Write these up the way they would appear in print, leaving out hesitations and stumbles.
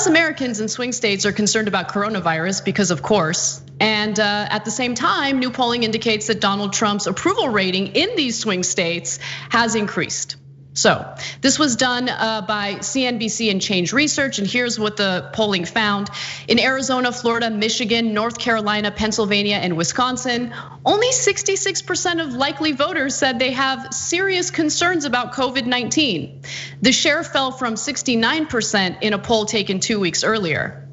Less Americans in swing states are concerned about coronavirus because of course, and at the same time, new polling indicates that Donald Trump's approval rating in these swing states has increased. So this was done by CNBC and Change Research, and here's what the polling found. In Arizona, Florida, Michigan, North Carolina, Pennsylvania, and Wisconsin, only 66% of likely voters said they have serious concerns about COVID-19. The share fell from 69% in a poll taken 2 weeks earlier.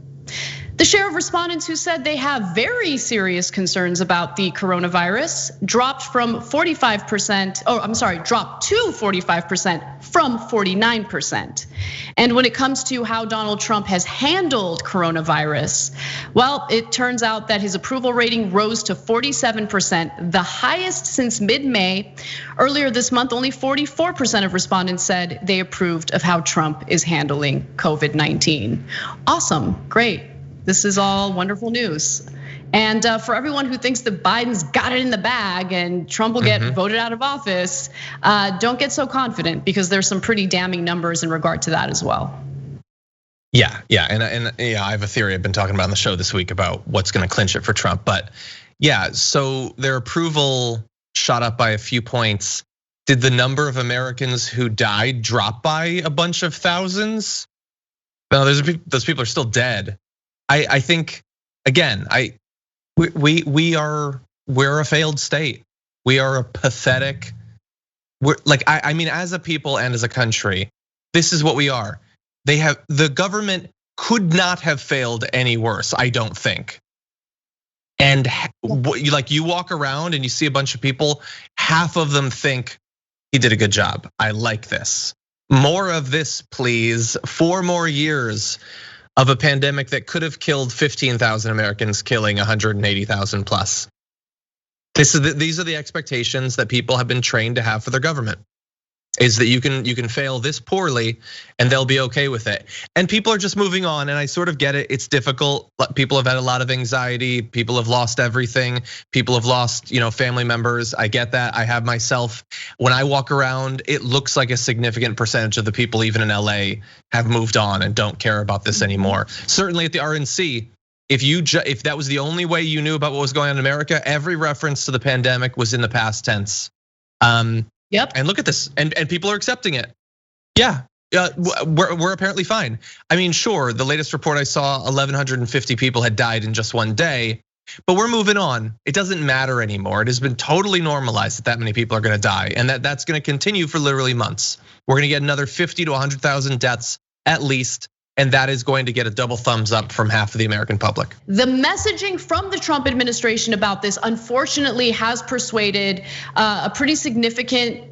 The share of respondents who said they have very serious concerns about the coronavirus dropped to 45% from 49%. And when it comes to how Donald Trump has handled coronavirus, well, it turns out that his approval rating rose to 47%, the highest since mid-May. Earlier this month, only 44% of respondents said they approved of how Trump is handling COVID-19. Awesome, great. This is all wonderful news. And for everyone who thinks that Biden's got it in the bag and Trump will get voted out of office, don't get so confident because there's some pretty damning numbers in regard to that as well. Yeah, and I have a theory I've been talking about on the show this week about what's gonna clinch it for Trump. But yeah, so their approval shot up by a few points. Did the number of Americans who died drop by a bunch of thousands? No, those people are still dead. I think again, we're a failed state. We are a pathetic. I mean, as a people and as a country, this is what we are. The government could not have failed any worse, I don't think. And you walk around and you see a bunch of people, half of them think he did a good job. I like this. More of this, please. 4 more years of a pandemic that could have killed 15,000 Americans, killing 180,000 plus. These are the expectations that people have been trained to have for their government. Is that you can fail this poorly and they'll be okay with it. And people are just moving on, and I sort of get it. It's difficult. People have had a lot of anxiety. People have lost everything. People have lost, family members. I get that. I have myself. When I walk around, it looks like a significant percentage of the people, even in LA, have moved on and don't care about this anymore. Certainly at the RNC, if that was the only way you knew about what was going on in America, every reference to the pandemic was in the past tense. Yep. And look at this, and people are accepting it. Yeah, we're apparently fine. I mean, sure, the latest report I saw, 1,150 people had died in just one day, but we're moving on. It doesn't matter anymore. It has been totally normalized that many people are gonna die, and that's gonna continue for literally months. We're gonna get another 50 to 100,000 deaths at least, and that is going to get a double thumbs up from half of the American public. The messaging from the Trump administration about this, unfortunately, has persuaded a pretty significant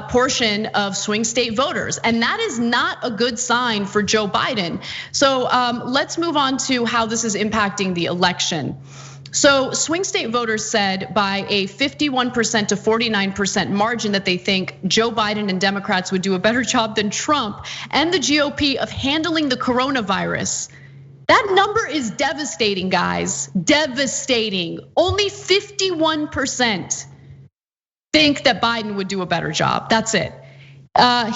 portion of swing state voters, and that is not a good sign for Joe Biden. So let's move on to how this is impacting the election. So swing state voters said by a 51% to 49% margin that they think Joe Biden and Democrats would do a better job than Trump and the GOP of handling the coronavirus. That number is devastating, guys, devastating. Only 51% think that Biden would do a better job, that's it.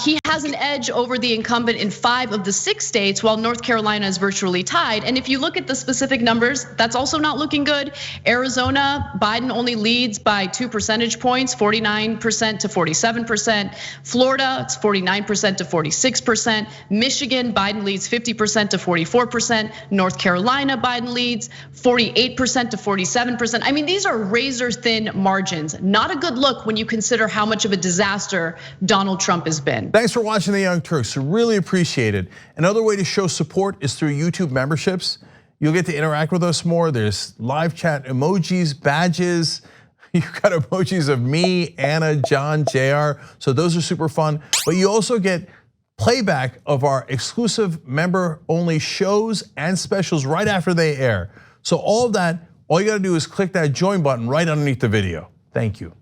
He has an edge over the incumbent in 5 of the 6 states, while North Carolina is virtually tied. And if you look at the specific numbers, that's also not looking good. Arizona, Biden only leads by 2 percentage points, 49% to 47%. Florida, it's 49% to 46%. Michigan, Biden leads 50% to 44%. North Carolina, Biden leads 48% to 47%. I mean, these are razor thin margins. Not a good look when you consider how much of a disaster Donald Trump has been. Thanks for watching The Young Turks, really appreciate it. Another way to show support is through YouTube memberships. You'll get to interact with us more. There's live chat emojis, badges. You've got emojis of me, Anna, John, JR. So those are super fun. But you also get playback of our exclusive member only shows and specials right after they air. So all of that, all you gotta do is click that join button right underneath the video. Thank you.